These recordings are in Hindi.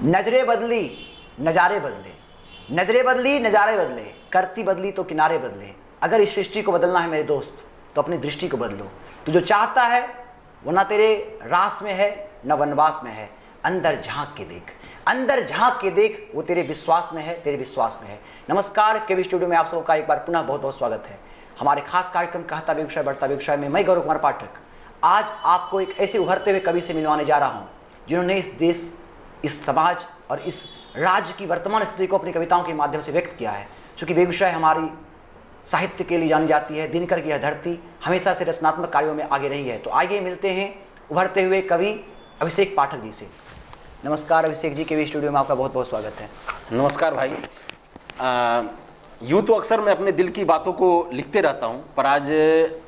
नजरें बदली नज़ारे बदले, नजरें बदली नज़ारे बदले, करती बदली तो किनारे बदले। अगर इस सृष्टि को बदलना है मेरे दोस्त तो अपनी दृष्टि को बदलो। तू जो चाहता है वो ना तेरे रास में है न वनवास में है। अंदर झांक के देख, अंदर झांक के देख, वो तेरे विश्वास में है, तेरे विश्वास में है। नमस्कार, केवी स्टूडियो में आप सबका एक बार पुनः बहुत बहुत स्वागत है। हमारे खास कार्यक्रम कहता बेगूसराय बढ़ता बेगूसराय में मैं गौरव कुमार पाठक आज आपको एक ऐसे उभरते हुए कवि से मिलवाने जा रहा हूँ जिन्होंने इस देश, इस समाज और इस राज्य की वर्तमान स्थिति को अपनी कविताओं के माध्यम से व्यक्त किया है। चूँकि बेगूसराय हमारी साहित्य के लिए जानी जाती है, दिनकर की यह धरती हमेशा से रचनात्मक कार्यों में आगे रही है। तो आइए मिलते हैं उभरते हुए कवि अभिषेक पाठक जी से। नमस्कार अभिषेक जी, केवी स्टूडियो में आपका बहुत बहुत स्वागत है। नमस्कार भाई। यूँ तो अक्सर मैं अपने दिल की बातों को लिखते रहता हूँ, पर आज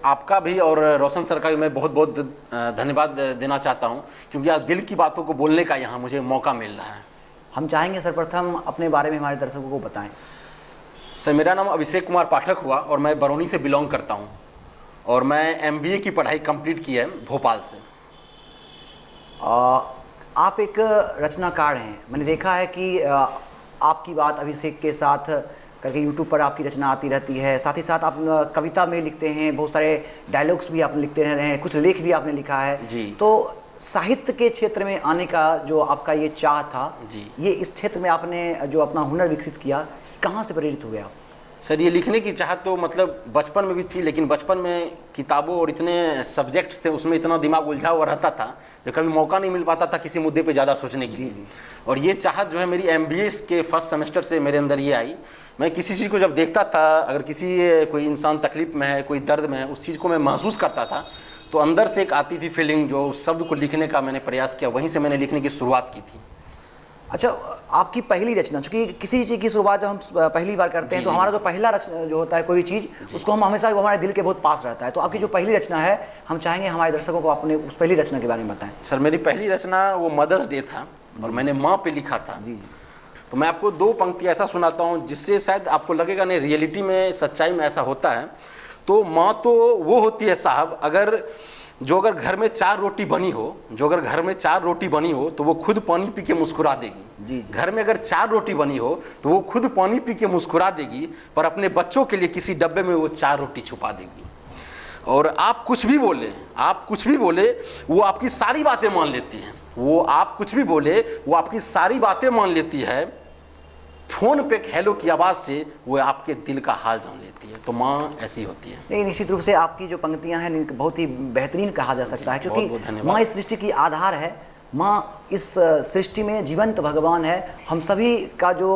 आपका भी और रोशन सर का भी मैं बहुत बहुत धन्यवाद देना चाहता हूँ, क्योंकि आज दिल की बातों को बोलने का यहाँ मुझे मौका मिल रहा है। हम चाहेंगे सर्वप्रथम अपने बारे में हमारे दर्शकों को बताएं। सर, मेरा नाम अभिषेक कुमार पाठक हुआ और मैं बरौनी से बिलोंग करता हूँ और मैं MBA की पढ़ाई कंप्लीट की है भोपाल से। आप एक रचनाकार हैं। मैंने देखा है कि आपकी बात अभिषेक के साथ करके यूट्यूब पर आपकी रचना आती रहती है। साथ ही साथ आप कविता में लिखते हैं, बहुत सारे डायलॉग्स भी आपने लिखते रह रहे हैं, कुछ लेख भी आपने लिखा है जी। तो साहित्य के क्षेत्र में आने का जो आपका ये चाह था जी, ये इस क्षेत्र में आपने जो अपना हुनर विकसित किया, कहाँ से प्रेरित हुए आप? सर, ये लिखने की चाहत तो मतलब बचपन में भी थी, लेकिन बचपन में किताबों और इतने सब्जेक्ट्स थे, उसमें इतना दिमाग उलझा हुआ रहता था जो कभी मौका नहीं मिल पाता था किसी मुद्दे पे ज़्यादा सोचने की। और ये चाहत जो है मेरी MBA के फर्स्ट सेमेस्टर से मेरे अंदर ये आई। मैं किसी चीज़ को जब देखता था, अगर कोई इंसान तकलीफ में है, कोई दर्द में है, उस चीज़ को मैं महसूस करता था तो अंदर से एक आती थी फीलिंग, जो उस शब्द को लिखने का मैंने प्रयास किया, वहीं से मैंने लिखने की शुरुआत की थी। अच्छा, आपकी पहली रचना, चूँकि किसी चीज़ की शुरुआत जब हम पहली बार करते हैं तो हमारा जो पहला रचना जो होता है कोई चीज़, उसको हम हमेशा वो हमारे दिल के बहुत पास रहता है। तो आपकी जो पहली रचना है, हम चाहेंगे हमारे दर्शकों को अपने उस पहली रचना के बारे में बताएं। सर, मेरी पहली रचना वो मदर्स डे था और मैंने माँ पे लिखा था। जी। तो मैं आपको दो पंक्ति ऐसा सुनाता हूँ जिससे शायद आपको लगेगा नहीं, रियलिटी में, सच्चाई में ऐसा होता है। तो माँ तो वो होती है साहब, अगर घर में 4 रोटी बनी हो, घर में 4 रोटी बनी हो तो वो खुद पानी पी के मुस्कुरा देगी। जी। घर में अगर 4 रोटी बनी हो तो वो खुद पानी पी के मुस्कुरा देगी, पर अपने बच्चों के लिए किसी डब्बे में वो 4 रोटी छुपा देगी। और आप कुछ भी बोले वो आपकी सारी बातें मान लेती हैं। आप कुछ भी बोले वो आपकी सारी बातें मान लेती है। फ़ोन पे हेलो की आवाज़ से वो आपके दिल का हाल जान लेती है। तो माँ ऐसी होती है। नहीं, निश्चित रूप से आपकी जो पंक्तियां हैं बहुत ही बेहतरीन कहा जा सकता है, क्योंकि माँ इस सृष्टि की आधार है। माँ इस सृष्टि में जीवंत भगवान है। हम सभी का जो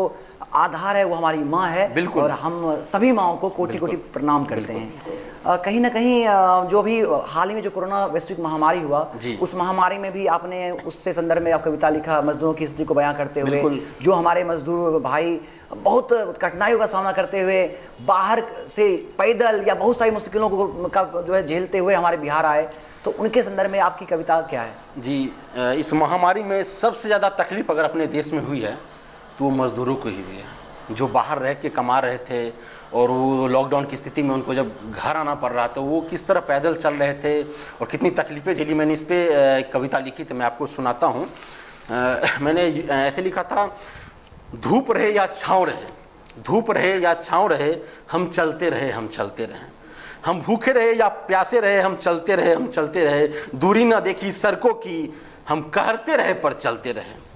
आधार है वो हमारी माँ है। बिल्कुल। और हम सभी माँओं को कोटि कोटि प्रणाम करते हैं। कहीं ना कहीं जो भी हाल ही में जो कोरोना वैश्विक महामारी हुआ, उस महामारी में भी आपने उससे संदर्भ में आप कविता लिखा, मजदूरों की स्थिति को बयां करते हुए, जो हमारे मजदूर भाई बहुत कठिनाइयों का सामना करते हुए बाहर से पैदल या बहुत सारी मुश्किलों को का जो है झेलते हुए हमारे बिहार आए, तो उनके संदर्भ में आपकी कविता क्या है? जी, इस महामारी में सबसे ज़्यादा तकलीफ अगर अपने देश में हुई है तो वो मज़दूरों को ही हुई है, जो बाहर रह के कमा रहे थे और वो लॉकडाउन की स्थिति में उनको जब घर आना पड़ रहा था, वो किस तरह पैदल चल रहे थे और कितनी तकलीफ़ें झेली। मैंने इस पर कविता लिखी थी, मैं आपको सुनाता हूँ। मैंने ऐसे लिखा था, धूप रहे या छाँव रहे, धूप रहे या छाँव रहे, हम चलते रहे, हम चलते रहे। हम भूखे रहे या प्यासे रहे, हम चलते रहे, हम चलते रहे। दूरी ना देखी सड़कों की, हम कहते रहे पर चलते रहे।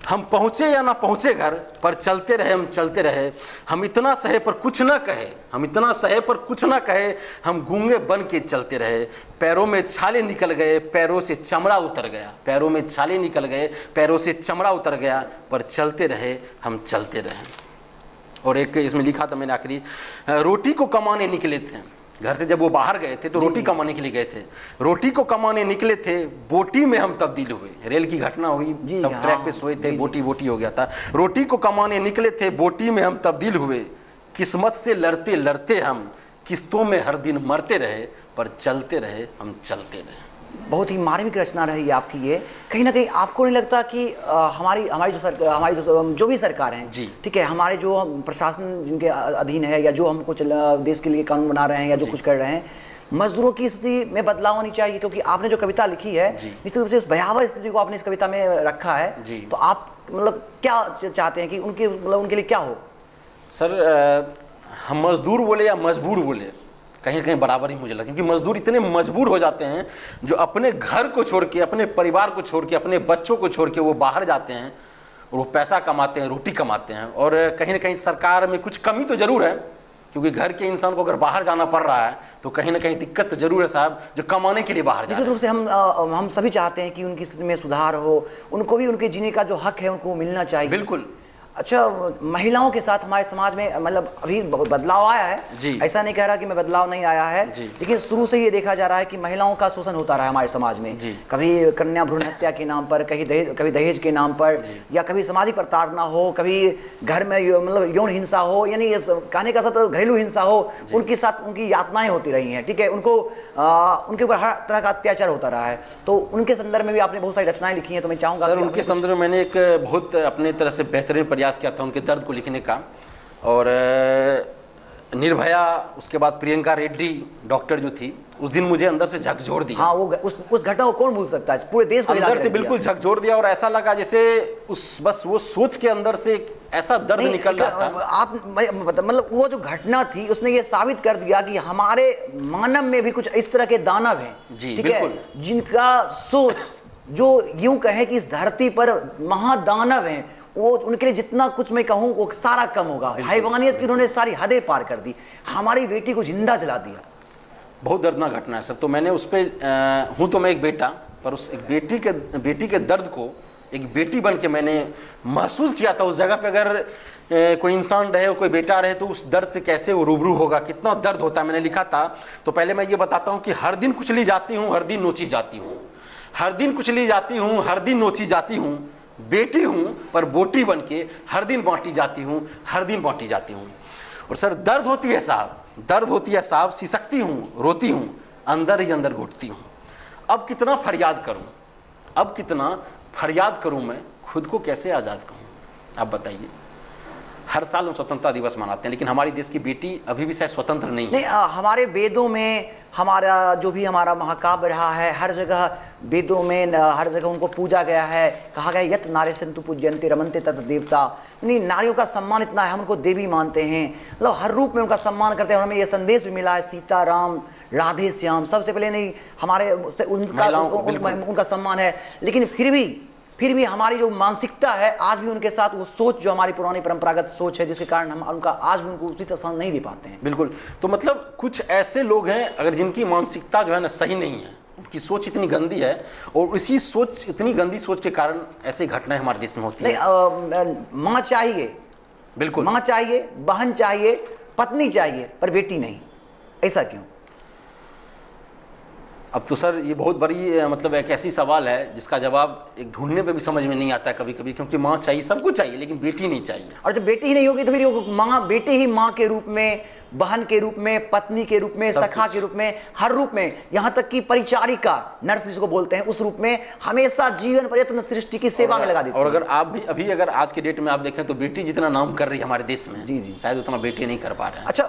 हम पहुँचे या ना पहुँचे घर, पर चलते रहे, हम चलते रहे। हम इतना सहे पर कुछ ना कहे, हम इतना सहे पर कुछ ना कहे। हम गूंगे बन के चलते रहे। पैरों में छाले निकल गए, पैरों से चमड़ा उतर गया। पैरों में छाले निकल गए, पैरों से चमड़ा उतर गया, पर चलते रहे, हम चलते रहे। और एक इसमें लिखा था मैंने आखिरी, रोटी को कमाने निकले थे। घर से जब वो बाहर गए थे तो रोटी कमाने के लिए गए थे। रोटी को कमाने निकले थे, बोटी में हम तब्दील हुए। रेल की घटना हुई, सब ट्रैक पे सोए थे, बोटी हो गया था। रोटी को कमाने निकले थे, बोटी में हम तब्दील हुए। किस्मत से लड़ते लड़ते हम किस्तों में हर दिन मरते रहे, पर चलते रहे, हम चलते रहे। बहुत ही मार्मिक रचना रही है आपकी ये। कहीं ना कहीं आपको नहीं लगता कि हमारी जो भी सरकार हैं, जी, ठीक है, हमारे जो प्रशासन जिनके अधीन है या जो हमको देश के लिए कानून बना रहे हैं या जो कुछ कर रहे हैं, मजदूरों की स्थिति में बदलाव होनी चाहिए? क्योंकि आपने जो कविता लिखी है निश्चित रूप से इस भयावह स्थिति को आपने इस कविता में रखा है, तो आप मतलब क्या चाहते हैं कि उनके लिए क्या हो? सर हम मजदूर बोले या मजबूर बोले, कहीं कहीं बराबर ही मुझे लगता है, क्योंकि मजदूर इतने मजबूर हो जाते हैं जो अपने घर को छोड़ के, अपने परिवार को छोड़ के, अपने बच्चों को छोड़ के वो बाहर जाते हैं और वो पैसा कमाते हैं, रोटी कमाते हैं। और कहीं ना कहीं सरकार में कुछ कमी तो ज़रूर है, क्योंकि घर के इंसान को अगर बाहर जाना पड़ रहा है तो कहीं ना कहीं दिक्कत तो जरूर है साहब, जो कमाने के लिए बाहर जा रहे हैं। निश्चित रूप से हम सभी चाहते हैं कि उनकी स्थिति में सुधार हो, उनको भी उनके जीने का जो हक है उनको मिलना चाहिए। बिल्कुल। अच्छा, महिलाओं के साथ हमारे समाज में मतलब अभी बदलाव आया है जी। ऐसा नहीं कह रहा कि मैं बदलाव नहीं आया है, लेकिन शुरू से ये देखा जा रहा है कि महिलाओं का शोषण होता रहा है हमारे समाज में जी। कभी कन्या भ्रूण हत्या के नाम पर, कभी दहेज के नाम पर, या कभी सामाजिक प्रताड़ना हो, कभी घर में मतलब यौन हिंसा हो, यानी कहने का साथ घरेलू हिंसा हो, उनके साथ उनकी यातनाएं होती रही हैं, ठीक है, उनके ऊपर हर तरह का अत्याचार होता रहा है। तो उनके संदर्भ में भी आपने बहुत सारी रचनाएं लिखी हैं, तो मैं चाहूँगा सर उनके संदर्भ में मैंने एक बहुत अपने तरह से बेहतरीन प्रयास किया था उनके दर्द को लिखने का। और निर्भया, उसके बाद प्रियंका रेड्डी डॉक्टर जो थी, उस दिन मुझे अंदर से झकझोर दिया। हाँ, वो उस घटना को कौन भूल सकता है, पूरे देश को अंदर से बिल्कुल झकझोर दिया। और ऐसा लगा जैसे बस वो सोच के अंदर से ऐसा दर्द निकल रहा था। आप मतलब वो जो घटना थी उसने ये साबित कर दिया कि हमारे मानव में भी कुछ इस तरह के दानव हैं जी, ठीक है, जिनका सोच जो यूं कहे कि इस धरती पर महादानव हैं, वो उनके लिए जितना कुछ मैं कहूँ वो सारा कम होगा। हैवानियत की उन्होंने सारी हदें पार कर दी, हमारी बेटी को जिंदा जला दिया। बहुत दर्दनाक घटना है सर। तो मैंने उस पर हूँ तो मैं एक बेटा, पर उस एक बेटी के दर्द को एक बेटी बन के मैंने महसूस किया था। उस जगह पे अगर कोई इंसान रहे, कोई बेटा रहे, तो उस दर्द से कैसे वो रूबरू होगा, कितना दर्द होता है, मैंने लिखा था। तो पहले मैं ये बताता हूँ कि हर दिन कुचली जाती हूँ, हर दिन नोची जाती हूँ, हर दिन कुचली जाती हूँ, हर दिन नोची जाती हूँ, बेटी हूँ पर बोटी बन के हर दिन बांटी जाती हूँ, हर दिन बांटी जाती हूँ। और सर दर्द होती है साहब, दर्द होती है साहब, सिसकती हूँ, रोती हूँ, अंदर ही अंदर घुटती हूँ। अब कितना फरियाद करूँ, अब कितना फरियाद करूँ, मैं खुद को कैसे आज़ाद कहूँ? आप बताइए। हर साल हम स्वतंत्रता दिवस मनाते हैं, लेकिन हमारी देश की बेटी अभी भी शायद स्वतंत्र नहीं है। हमारे वेदों में हमारा जो भी हमारा महाकाव्य रहा है, हर जगह वेदों में हर जगह उनको पूजा गया है, कहा गया यत नारे संतु पूज्यन्ते रमन्ते तत् देवता। यानी नारियों का सम्मान इतना है, हम उनको देवी मानते हैं, मतलब हर रूप में उनका सम्मान करते हैं। हमें ये संदेश भी मिला है, सीता राम राधे श्याम, सबसे पहले नहीं हमारे उनका सम्मान है। लेकिन फिर भी हमारी जो मानसिकता है आज भी उनके साथ वो सोच जो हमारी पुरानी परंपरागत सोच है, जिसके कारण हम उनका आज भी उनको उचित स्थान नहीं दे पाते हैं। बिल्कुल। तो मतलब कुछ ऐसे लोग हैं अगर जिनकी मानसिकता जो है ना सही नहीं है, उनकी सोच इतनी गंदी है, और इसी सोच, इतनी गंदी सोच के कारण ऐसी घटनाएं हमारे देश में होती है। माँ चाहिए, बिल्कुल माँ चाहिए, बहन चाहिए, पत्नी चाहिए, पर बेटी नहीं, ऐसा क्यों? अब तो सर ये बहुत बड़ी मतलब एक ऐसी सवाल है जिसका जवाब एक ढूंढने पे भी समझ में नहीं आता है कभी कभी, क्योंकि माँ चाहिए, सब कुछ चाहिए, लेकिन बेटी नहीं चाहिए। और जब बेटी ही नहीं होगी तो फिर माँ, बेटी ही माँ के रूप में, बहन के रूप में, पत्नी के रूप में, सखा के रूप में, हर रूप में, यहाँ तक कि परिचारिका, नर्स जिसको बोलते हैं, उस रूप में हमेशा जीवन पर्यंत सृष्टि की सेवा में लगा देती है। और अगर आप भी अगर आज के डेट में आप देखें तो बेटी जितना नाम कर रही है हमारे देश में, जी, शायद उतना बेटी नहीं कर पा रहे हैं। अच्छा,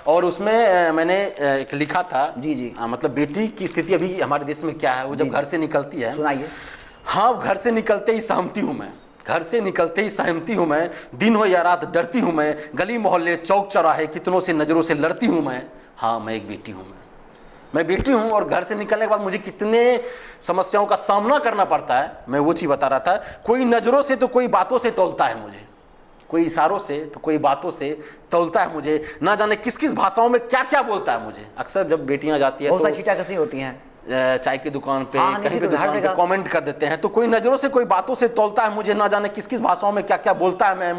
और उसमें मैंने एक लिखा था, जी, मतलब बेटी की स्थिति अभी हमारे देश में क्या है। वो जब घर से निकलती है, सुनाइए। हाँ, घर से निकलते ही सहमती हूँ मैं, घर से निकलते ही सहमती हूँ मैं, दिन हो या रात डरती हूँ मैं, गली मोहल्ले चौक चौराहे कितनों से नज़रों से लड़ती हूँ मैं। हाँ, मैं एक बेटी हूँ, मैं बेटी हूँ। और घर से निकलने के बाद मुझे कितने समस्याओं का सामना करना पड़ता है, मैं वो चीज़ बता रहा था। कोई नज़रों से तो कोई बातों से तौलता है मुझे, कोई इशारों से तो कोई बातों से तौलता है मुझे, ना जाने किस किस भाषाओं में क्या क्या बोलता है मुझे। अक्सर जब बेटियाँ जाती है बहुत सारी चीज़ें कैसी होती हैं, चाय की दुकान पे, कहीं पे दुकान पे कमेंट कर देते हैं, तो कोई नज़रों से कोई बातों से तौलता है मुझे, ना जाने किस किस भाषाओं में क्या क्या बोलता है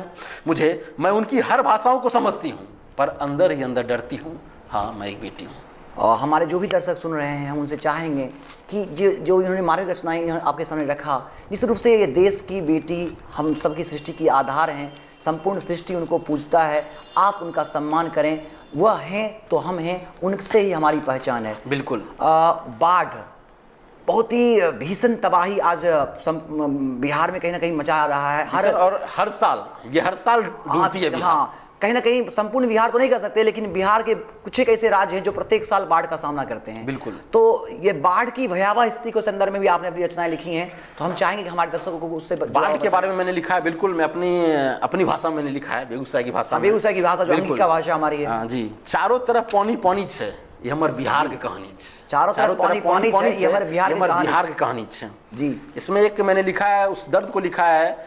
मैं उनकी हर भाषाओं को समझती हूँ, पर अंदर ही अंदर डरती हूँ। हाँ, मैं एक बेटी हूँ। और हमारे जो भी दर्शक सुन रहे हैं, हम उनसे चाहेंगे कि जो इन्होंने मार्ग रचनाएं आपके सामने रखा, निश्चित रूप से ये देश की बेटी हम सबकी सृष्टि की आधार हैं, संपूर्ण सृष्टि उनको पूजता है, आप उनका सम्मान करें। वह हैं तो हम हैं, उनसे ही हमारी पहचान है। बिल्कुल। बहुत ही भीषण तबाही आज बिहार में कहीं ना कहीं मचा रहा है। और हर साल डूबती है बिहार। हाँ, कहीं ना कहीं संपूर्ण बिहार तो नहीं कर सकते, लेकिन बिहार के कुछ एक ऐसे राज्य हैं जो प्रत्येक साल बाढ़ का सामना करते हैं। बिल्कुल। तो ये बाढ़ की भयावह स्थिति के संदर्भ में भी आपने अपनी रचनाएं लिखी हैं, तो हम चाहेंगे कि हमारे दर्शकों को उससे बाढ़ के बारे में मैंने लिखा है। बिल्कुल, मैं अपनी भाषा में मैंने लिखा है, बेगूसराय की भाषा में। बेगूसराय की भाषा जो अंगिका भाषा हमारी है। हाँ जी। चारों तरफ पानी पानी छे, ये हमारे बिहार की कहानी है। चारों तरफ पानी पानी छे, ये हमारे बिहार की कहानी है जी। इसमें एक मैंने लिखा है, उस दर्द को लिखा है,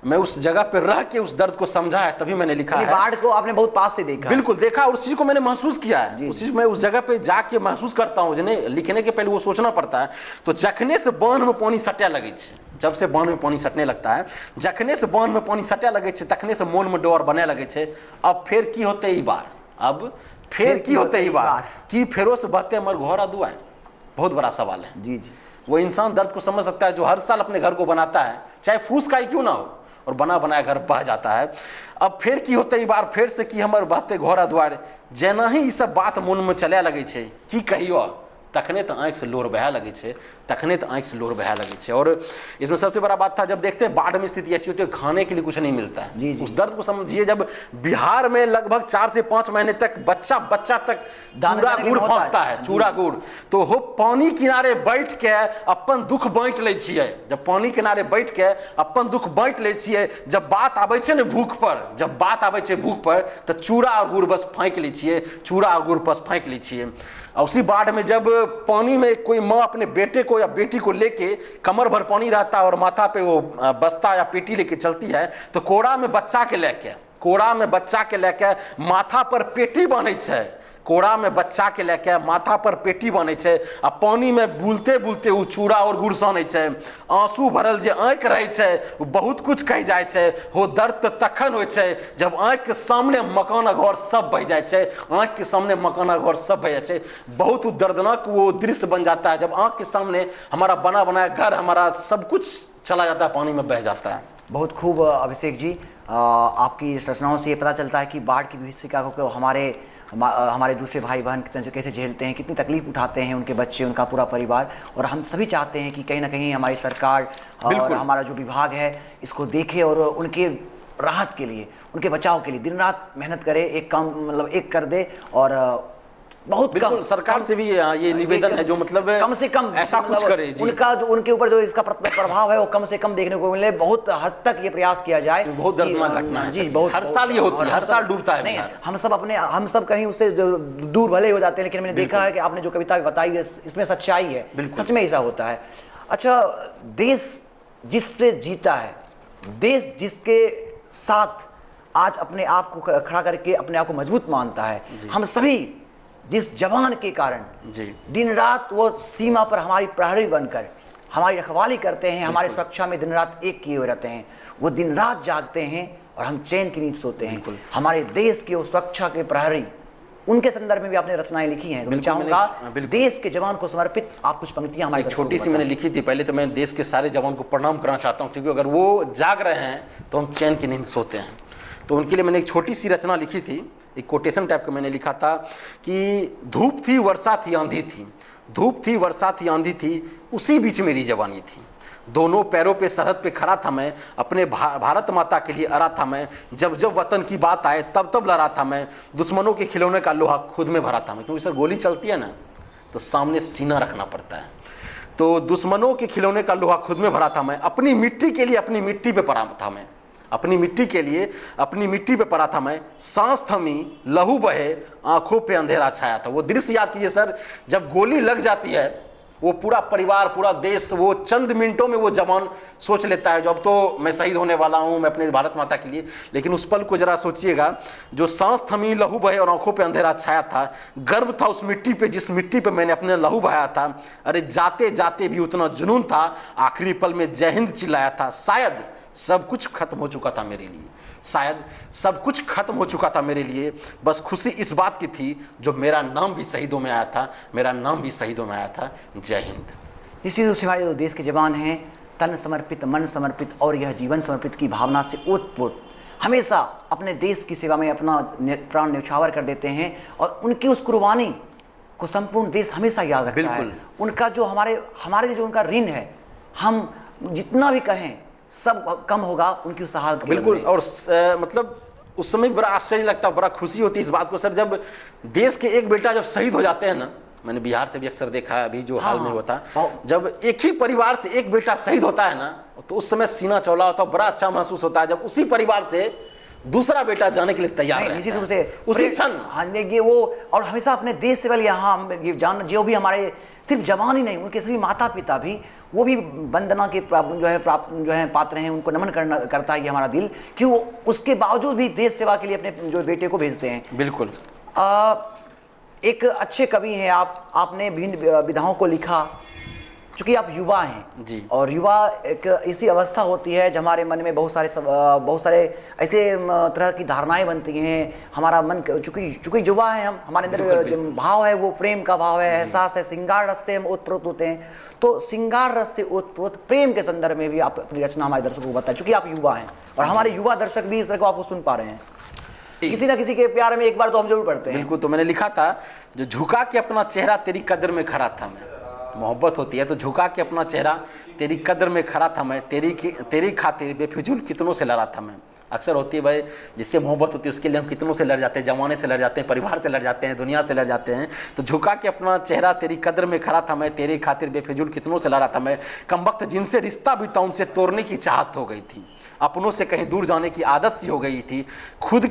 मैं उस जगह पर रह के उस दर्द को समझा है, तभी मैंने लिखा है। बाढ़ को आपने बहुत पास से देखा। बिल्कुल देखा, उस चीज को मैंने महसूस किया है। उस चीज में उस जगह पे जाके महसूस करता हूँ, जिन्हें लिखने के पहले वो सोचना पड़ता है। तो जखने से बांध में पानी सटे लगे छे, जब से बांध में पानी सटने लगता है, जखने से बांध में पानी सटे लगे छे, तखने से मन में डर बने लगे छे। अब फिर की होते ई बार, अब फिर की होते ई बार कि फेरो से बहते हमर घर आ दुआएं। बहुत बड़ा सवाल है। जी जी। वो इंसान दर्द को समझ सकता है जो हर साल अपने घर को बनाता है, चाहे फूस का ही क्यों ना हो, और बना बनाया घर बह जाता है। अब फिर की होते ई बार, फिर से कि हमर बहते घर द्वार। जेना ही ई सब बात मन में चले लगे छे, की कहियो, तखने तो आँख से लोर बहे लगे छे, तखने तो आँख से लोर बहे लगे छे। और इसमें सबसे बड़ा बात था, जब देखते हैं बाढ़ में स्थिति ऐसी होती है, खाने के लिए कुछ नहीं मिलता है। जी जी। उस दर्द को समझिए, जब बिहार में लगभग 4 से 5 महीने तक बच्चा तक चूड़ा गुड़ फाँकता है, चूड़ा गुड़, तो हो पानी किनारे बैठ के अपन दुख बाँट ले छिए। जब पानी किनारे बैठ के अपन दुख बाँट ले छिए, जब बात आबै छे ने भूख पर, जब बात आबै छे भूख पर, तो चूड़ा और गुड़ बस फेंक ले छिए, चूड़ा और गुड़ बस फेंक ले छिए। और उसी बाढ़ में जब पानी में कोई माँ अपने बेटे को या बेटी को लेके, कमर भर पानी रहता है और माथा पे वो बस्ता या पेटी लेके चलती है, तो कोड़ा में बच्चा के लेके माथा पर पेटी बांधे छे, कोड़ा में बच्चा के लेके माथा पर पेटी बांधे छे, आ पानी में बुलते बुलते उ चूड़ा और गुड़ साने छे। आंसू भरल जे आँख रहे छे, बहुत कुछ कह जाए छे। हो दर्द तखन होय छे जब आँख के सामने मकान घर सब बह जाए छे, आँख के सामने मकान घर सब बह जाए छे। बहुत दर्दनाक वो दृश्य बन जाता है, जब आँख के सामने हमारा बना बनाया घर, हमारा सब कुछ चला जाता है, पानी में बह जाता है। बहुत खूब अभिषेक जी, आपकी इस रचनाओं से ये पता चलता है कि बाढ़ की भविष्यका को हमारे दूसरे भाई बहन कैसे झेलते हैं, कितनी तकलीफ उठाते हैं उनके बच्चे, उनका पूरा परिवार। और हम सभी चाहते हैं कि कहीं ना कहीं हमारी सरकार और हमारा जो विभाग है इसको देखे और उनके राहत के लिए, उनके बचाव के लिए दिन रात मेहनत करे, एक काम मतलब एक कर दे। और बहुत कम सरकार से भी ये निवेदन है, जो मतलब कम से कम ऐसा कुछ करे जी। उनका जो उनके ऊपर जो इसका प्रभाव है वो कम से कम देखने को मिले, बहुत हद तक ये प्रयास किया जाए। बहुत दर्दनाक घटना है जी, बहुत हर साल ये होती है, हर साल डूबता है। नहीं, हम सब कहीं उससे दूर भले हो जाते हैं, लेकिन मैंने देखा है कि आपने जो कविता बताई है इसमें सच्चाई है, सच में ऐसा होता है। अच्छा, देश जिस पे जीता है, देश जिसके साथ आज अपने आप को खड़ा करके अपने आप को मजबूत मानता है, हम सभी जिस जवान के कारण जी दिन रात वो सीमा पर हमारी प्रहरी बनकर हमारी रखवाली करते हैं, हमारे सुरक्षा में दिन रात एक किए हुए रहते हैं, वो दिन रात जागते हैं और हम चैन की नींद सोते हैं। हमारे देश के वो सुरक्षा के प्रहरी, उनके संदर्भ में भी आपने रचनाएं लिखी हैं। मैं चाहूंगा देश के जवान को समर्पित आप कुछ पंक्तियां हमारी छोटी सी मैंने लिखी थी पहले। तो मैं देश के सारे जवान को प्रणाम करना चाहता हूँ, क्योंकि अगर वो जाग रहे हैं तो हम चैन की नींद सोते हैं। तो उनके लिए मैंने एक छोटी सी रचना लिखी थी, एक कोटेशन टाइप का मैंने लिखा था कि धूप थी वर्षा थी आंधी थी, धूप थी वर्षा थी आंधी थी, उसी बीच मेरी जवानी थी। दोनों पैरों पे सरहद पे खड़ा था मैं, अपने भारत माता के लिए अड़ा था मैं। जब जब वतन की बात आए तब तब लड़ा था मैं, दुश्मनों के खिलौने का लोहा खुद में भरा था मैं। क्योंकि सर गोली चलती है ना, तो सामने सीना रखना पड़ता है। तो दुश्मनों के खिलौने का लोहा खुद में भरा था मैं, अपनी मिट्टी के लिए अपनी मिट्टी पे पड़ा था मैं, अपनी मिट्टी के लिए अपनी मिट्टी पे पड़ा था मैं। सांस थमी, लहू बहे, आंखों पे अंधेरा छाया था। वो दृश्य याद कीजिए सर, जब गोली लग जाती है, वो पूरा परिवार, पूरा देश, वो चंद मिनटों में वो जवान सोच लेता है जो अब तो मैं शहीद होने वाला हूँ, मैं अपने भारत माता के लिए। लेकिन उस पल को जरा सोचिएगा, जो सांस थमी, लहू बहे और आंखों पे अंधेरा छाया था, गर्व था उस मिट्टी पे जिस मिट्टी पे मैंने अपने लहू बहाया था। अरे जाते जाते भी उतना जुनून था, आखिरी पल में जय हिंद चिल्लाया था। शायद सब कुछ खत्म हो चुका था मेरे लिए, शायद सब कुछ खत्म हो चुका था मेरे लिए। बस खुशी इस बात की थी जो मेरा नाम भी शहीदों में आया था, मेरा नाम भी शहीदों में आया था। जय हिंद। इसी दूसरे हमारे जो देश के जवान हैं, तन समर्पित, मन समर्पित और यह जीवन समर्पित की भावना से ओतप्रोत हमेशा अपने देश की सेवा में अपना प्राण न्यौछावर कर देते हैं। और उनकी उस कुर्बानी को संपूर्ण देश हमेशा याद रखता है। बिल्कुल। उनका जो हमारे हमारे लिए जो उनका ऋण है, हम जितना भी कहें सब कम होगा उनकी उस हालत के बिल्कुल। बदले। और मतलब उस समय बड़ा आश्चर्य लगता, बड़ा खुशी होती है इस बात को सर, जब देश के एक बेटा जब शहीद हो जाते हैं ना, मैंने बिहार से भी अक्सर देखा है, अभी जो हाल में होता, जब एक ही परिवार से एक बेटा शहीद होता है ना, तो उस समय सीना चौड़ा होता है, बड़ा अच्छा महसूस होता है जब उसी परिवार से दूसरा बेटा जाने के लिए तैयार है, निश्चित रूप से उसी क्षण। हाँ, ये वो, और हमेशा अपने देश से पहले यहाँ हम ये जान, जो भी हमारे सिर्फ जवान ही नहीं, उनके सभी माता पिता भी, वो भी वंदना के जो है पात्र हैं, उनको नमन करता है ये हमारा दिल, कि वो उसके बावजूद भी देश सेवा के लिए अपने जो बेटे को भेजते हैं। बिल्कुल। एक अच्छे कवि हैं आप, आपने विभिन्न विधाओं को लिखा, चूँकि आप युवा हैं जी। और युवा एक ऐसी अवस्था होती है जब हमारे मन में बहुत सारे ऐसे तरह की धारणाएं बनती हैं। हमारा मन, चूँकि युवा है हम, हमारे अंदर जो भाव है वो प्रेम का भाव है, एहसास है, श्रृंगार रस से हम ओतप्रोत होते हैं। तो श्रृंगार रस से ओतप्रोत प्रेम के संदर्भ में भी आप अपनी रचना हमारे दर्शकों को बताएं, चूँकि आप युवा हैं और हमारे युवा दर्शक भी इस तरह को आपको सुन पा रहे हैं। किसी ना किसी के प्यार में एक बार तो हम जरूर पढ़ते हैं। बिल्कुल। तो मैंने लिखा था, जो झुका के अपना चेहरा तेरी कदर में खड़ा था मैं, मोहब्बत होती है तो झुका के अपना चेहरा तेरी कदर में खड़ा था मैं, तेरी खातिर बेफिजूल कितनों से लड़ा था मैं। अक्सर होती है भाई, जिससे मोहब्बत होती है उसके लिए हम कितनों से लड़ जाते हैं, जमाने से लड़ जाते हैं, परिवार से लड़ जाते हैं, दुनिया से लड़ जाते हैं। तो झुका के अपना चेहरा तेरी कदर में खड़ा था मैं, तेरी खातिर बेफिजूल कितनों से लड़ा था मैं। कमबख्त जिनसे रिश्ता भी था उनसे तोड़ने की चाहत हो गई थी, अपनों से कहीं दूर जाने की आदत सी हो गई थी। खुद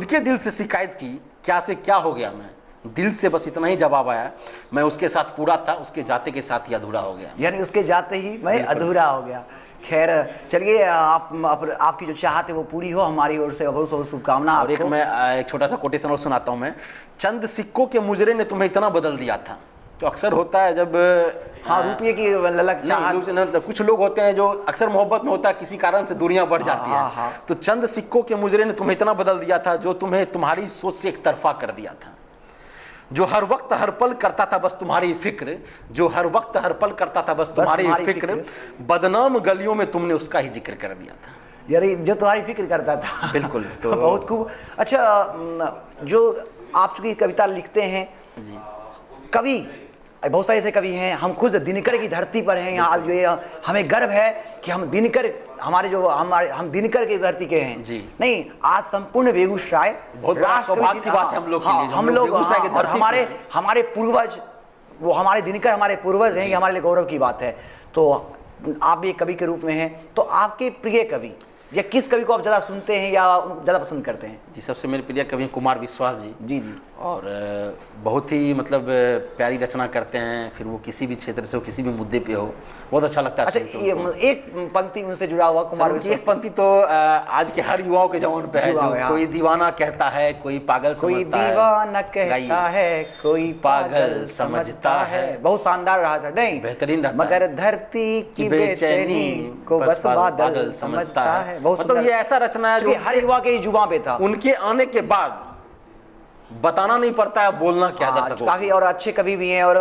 के दिल से शिकायत की, क्या से क्या हो गया मैं, दिल से बस इतना ही जवाब आया, मैं उसके साथ पूरा था, उसके जाते के साथ ही अधूरा हो गया। यानी उसके जाते ही मैं अधूरा हो गया। खैर चलिए, आपकी जो चाहत है वो पूरी हो, हमारी ओर से बहुत बहुत शुभकामना। और एक छोटा सा कोटेशन और सुनाता हूँ मैं। चंद सिक्कों के मुजरे ने तुम्हें इतना बदल दिया था। तो अक्सर होता है जब रुपये की ललक चाहत, कुछ लोग होते हैं जो अक्सर मोहब्बत में होता है, किसी कारण से दूरियां बढ़ जाती है। तो चंद सिक्कों के मुजरे ने तुम्हें इतना बदल दिया था, जो तुम्हें तुम्हारी सोच से एक तरफा कर दिया था, जो हर वक्त हर पल करता था बस तुम्हारी फिक्र, जो हर वक्त हर पल करता था बस तुम्हारी फिक्र, बदनाम गलियों में तुमने उसका ही जिक्र कर दिया था। यानी जो तुम्हारी फिक्र करता था। बिल्कुल। तो बहुत खूब। अच्छा, जो आप चूंकि कविता लिखते हैं जी, कवि बहुत सारे ऐसे कवि हैं, हम खुद दिनकर की धरती पर हैं, यहाँ जो ये हमें गर्व है कि हम दिनकर, हम दिनकर की धरती के हैं जी। नहीं, आज संपूर्ण बेगूसराय बहुत बड़ा सौभाग्य की बात है हम लोग के लिए। हम लोग और हमारे पूर्वज, वो हमारे दिनकर हमारे पूर्वज हैं, ये हमारे लिए गौरव की बात है। तो आप भी एक कवि के रूप में हैं, तो आपके प्रिय कवि या किस कवि को आप ज़्यादा सुनते हैं या ज़्यादा पसंद करते हैं? जी, सबसे मेरे प्रिय कवि कुमार विश्वास जी। जी जी। और बहुत ही मतलब प्यारी रचना करते हैं, फिर वो किसी भी क्षेत्र से हो, किसी भी मुद्दे पे हो, बहुत अच्छा लगता है। अच्छा, एक पंक्ति उनसे जुड़ा हुआ कुमार विश्वास, एक पंक्ति तो आज के हर युवाओं के जवान पे है, जो कोई दीवाना कहता है, कोई पागल समझता है, दीवाना कहता है, कोई पागल समझता है। बहुत शानदार रहा था, नहीं बेहतरीन रहा, मगर धरती की बेचैनी को बस बादल समझता है। मतलब ये ऐसा रचना है जो हर युवा के जुबान पे था। उनके आने के बाद बताना नहीं पड़ता है बोलना क्या दर्शकों। काफी और अच्छे कवि भी हैं और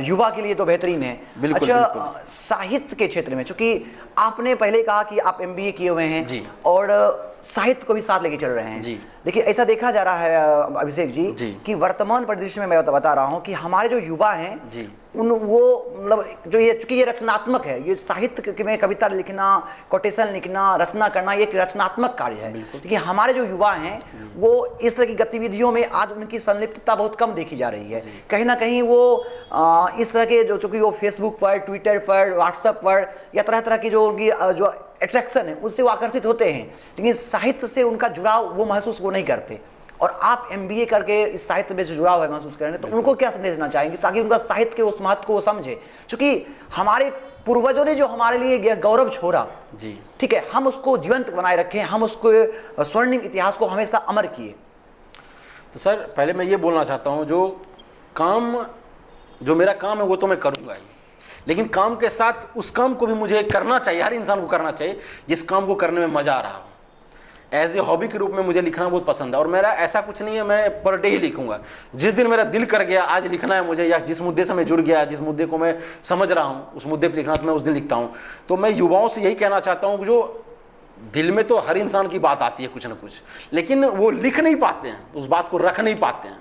युवा के लिए तो बेहतरीन है। बिल्कुल, अच्छा, बिल्कुल। साहित्य के क्षेत्र में, चूंकि आपने पहले कहा कि आप MBA किए हुए हैं जी, और साहित्य को भी साथ लेके चल रहे हैं जी। देखिए, ऐसा देखा जा रहा है अभिषेक जी, जी कि वर्तमान परिदृश्य में मैं बता रहा हूँ कि हमारे जो युवा हैं जी, वो मतलब जो ये, चूंकि ये रचनात्मक है, ये साहित्य में कविता लिखना, कोटेशन लिखना, रचना करना, ये एक रचनात्मक कार्य है। लेकिन हमारे जो युवा हैं वो इस तरह की गतिविधियों में आज उनकी संलिप्तता बहुत कम देखी जा रही है। कहीं ना कहीं वो इस तरह के जो, चूंकि वो फेसबुक पर, ट्विटर पर, व्हाट्सएप पर या तरह तरह की जो उनकी जो अट्रैक्शन है उससे वो आकर्षित होते हैं, लेकिन साहित्य से उनका जुड़ाव वो महसूस वो नहीं करते। और आप MBA करके इस साहित्य में से जुड़ा हुआ महसूस करें, तो उनको क्या संदेश देना चाहेंगे ताकि उनका साहित्य के उस महत्व को वो समझे? क्योंकि हमारे पूर्वजों ने जो हमारे लिए गौरव छोड़ा, जी ठीक है, हम उसको जीवंत बनाए रखें, हम उसको स्वर्णिम इतिहास को हमेशा अमर किए। तो सर पहले मैं ये बोलना चाहता हूँ, जो मेरा काम है वो तो मैं करूँगा ही, लेकिन काम के साथ उस काम को भी मुझे करना चाहिए, हर इंसान को करना चाहिए जिस काम को करने में मज़ा आ रहा हो। एज ए हॉबी के रूप में मुझे लिखना बहुत पसंद है, और मेरा ऐसा कुछ नहीं है मैं पर डे ही लिखूंगा। जिस दिन मेरा दिल कर गया आज लिखना है मुझे, या जिस मुद्दे से मैं जुड़ गया, जिस मुद्दे को मैं समझ रहा हूँ उस मुद्दे पर लिखना, तो मैं उस दिन लिखता हूँ। तो मैं युवाओं से यही कहना चाहता हूँ कि जो दिल में तो हर इंसान की बात आती है कुछ ना कुछ, लेकिन वो लिख नहीं पाते हैं, उस बात को रख नहीं पाते हैं,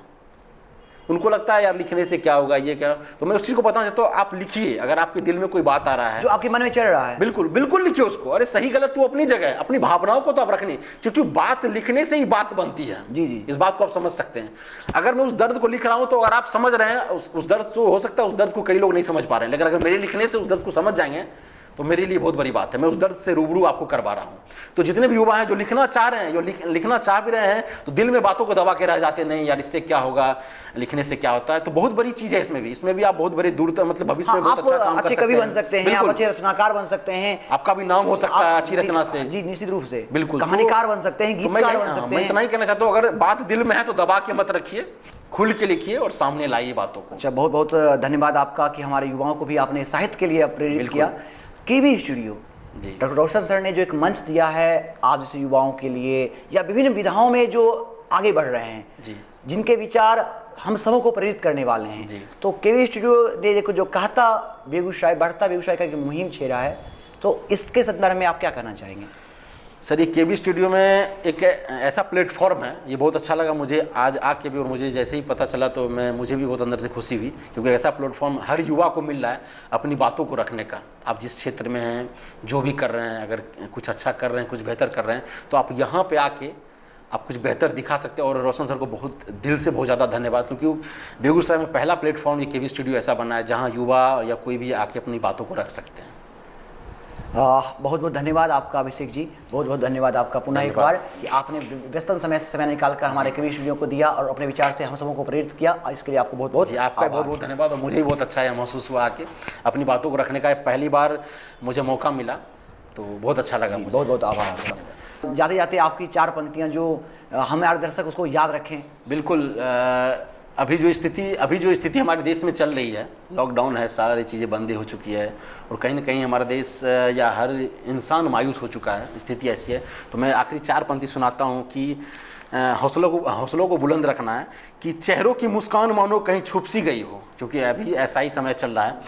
उनको लगता है यार लिखने से क्या होगा, ये क्या। तो मैं उस चीज़ को बताना चाहता हूँ, आप लिखिए। अगर आपके दिल में कोई बात आ रहा है जो आपके मन में चल रहा है, बिल्कुल बिल्कुल लिखिए उसको। अरे सही गलत तो अपनी जगह है, अपनी भावनाओं को तो आप रखनी, क्योंकि बात लिखने से ही बात बनती है। जी जी, इस बात को आप समझ सकते हैं। अगर मैं उस दर्द को लिख रहा हूं तो अगर आप समझ रहे हैं उस दर्द से, हो सकता है उस दर्द को कई लोग नहीं समझ पा रहे हैं, लेकिन अगर मेरे लिखने से उस दर्द को समझ जाएंगे तो मेरे लिए बहुत बड़ी बात है। मैं उस दर्द से रूबरू आपको करवा रहा हूं। तो जितने भी युवा हैं जो लिखना चाह रहे हैं, जो लिखना चाह भी रहे हैं, तो दिल में बातों को दबा के रह जाते, नहीं यार इससे क्या होगा, लिखने से क्या होता है। तो बहुत बड़ी चीज है इसमें भी आप बहुत बड़े दूर तक, मतलब भविष्य में बहुत अच्छा काम कर अच्छे सकते कवि हैं, बन सकते हैं, आप अच्छे रचनाकार बन सकते हैं, आपका भी नाम हो सकता है अच्छी रचना से। जी निश्चित रूप से, बिल्कुल, कहानीकार बन सकते हैं, गीतकार बन सकते मैं हैं। इतना ही कहना चाहता हूँ, अगर बात दिल में है तो दबा के मत रखिए, खुल के लिखिए और सामने लाइए बातों को। अच्छा, बहुत बहुत धन्यवाद आपका कि हमारे युवाओं को भी आपने साहित्य के लिए प्रेरित किया। केवी स्टूडियो, जी, डॉक्टर रोशन सर ने जो एक मंच दिया है आप जैसे युवाओं के लिए, या विभिन्न विधाओं में जो आगे बढ़ रहे हैं, जी, जिनके विचार हम सबों को प्रेरित करने वाले हैं, जी। तो केवी स्टूडियो ने देखो जो कहता बेगूसराय बढ़ता बेगूसराय का मुहिम छेड़ा है, तो इसके संदर्भ में आप क्या कहना चाहेंगे? सर, ये केवी स्टूडियो में एक ऐसा प्लेटफॉर्म है, ये बहुत अच्छा लगा मुझे आज आके भी, और मुझे जैसे ही पता चला तो मुझे भी बहुत अंदर से खुशी हुई, क्योंकि ऐसा प्लेटफॉर्म हर युवा को मिल रहा है अपनी बातों को रखने का। आप जिस क्षेत्र में हैं, जो भी कर रहे हैं, अगर कुछ अच्छा कर रहे हैं, कुछ बेहतर कर रहे हैं, तो आप यहाँ पे आके आप कुछ बेहतर दिखा सकते हैं। और रोशन सर को बहुत दिल से बहुत ज़्यादा धन्यवाद, क्योंकि बेगूसराय में पहला प्लेटफॉर्म ये केवी स्टूडियो ऐसा बना है जहाँ युवा या कोई भी आके अपनी बातों को रख सकते हैं। बहुत बहुत धन्यवाद आपका अभिषेक जी, बहुत बहुत धन्यवाद आपका पुनः एक बार कि आपने व्यस्तम समय से समय निकालकर हमारे केवी स्टूडियो को दिया और अपने विचार से हम सबों को प्रेरित किया। इसके लिए आपको बहुत बहुत जी, आपका बहुत बहुत धन्यवाद। और मुझे भी बहुत अच्छा महसूस हुआ आके अपनी बातों को रखने का, पहली बार मुझे मौका मिला, तो बहुत अच्छा लगा मुझे। बहुत बहुत आभार आपका। जाते जाते आपकी 4 पंक्तियाँ जो हमारे दर्शक उसको याद रखें। बिल्कुल। अभी जो स्थिति हमारे देश में चल रही है, लॉकडाउन है, सारी चीज़ें बंदी हो चुकी है, और कहीं ना कहीं हमारा देश या हर इंसान मायूस हो चुका है, स्थिति ऐसी है। तो मैं आखिरी 4 पंक्ति सुनाता हूँ कि हौसलों को बुलंद रखना है, कि चेहरों की मुस्कान मानो कहीं छुप सी गई हो, क्योंकि अभी ऐसा ही समय चल रहा है।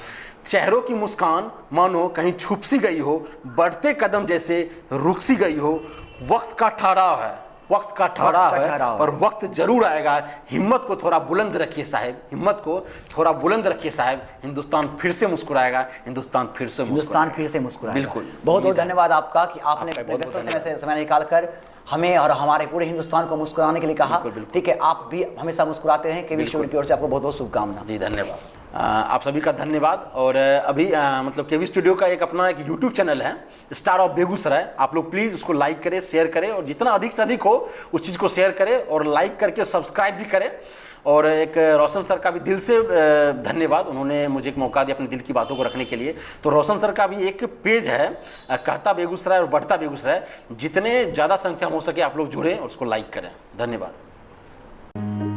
चेहरों की मुस्कान मानो कहीं छुप सी गई हो, बढ़ते कदम जैसे रुक सी गई हो, वक्त का ठहराव है, वक्त का ठहराव है, और वक्त जरूर आएगा। हिम्मत को थोड़ा बुलंद रखिए साहब, हिम्मत को थोड़ा बुलंद रखिए साहब। हिंदुस्तान फिर से मुस्कुराएगा, हिंदुस्तान फिर से मुस्कुराएगा। बिल्कुल। बहुत बहुत धन्यवाद आपका कि आपने समय निकालकर हमें और हमारे पूरे हिंदुस्तान को मुस्कुराने के लिए कहा। ठीक है, आप भी हमेशा मुस्कुराते हैं। केवी स्टूडियो की ओर से आपको बहुत बहुत शुभकामनाएं। जी, धन्यवाद। आप सभी का धन्यवाद। और अभी मतलब केवी स्टूडियो का एक अपना एक यूट्यूब चैनल है, स्टार ऑफ बेगूसराय। आप लोग प्लीज़ उसको लाइक करें, शेयर करें, और जितना अधिक से अधिक हो उस चीज़ को शेयर करें और लाइक करके सब्सक्राइब भी करें। और एक रोशन सर का भी दिल से धन्यवाद, उन्होंने मुझे एक मौका दिया अपनी दिल की बातों को रखने के लिए। तो रोशन सर का भी एक पेज है, कहता बेगूसराय और बढ़ता बेगूसराय। जितने ज़्यादा संख्या हो सके आप लोग जुड़ें और उसको लाइक करें। धन्यवाद।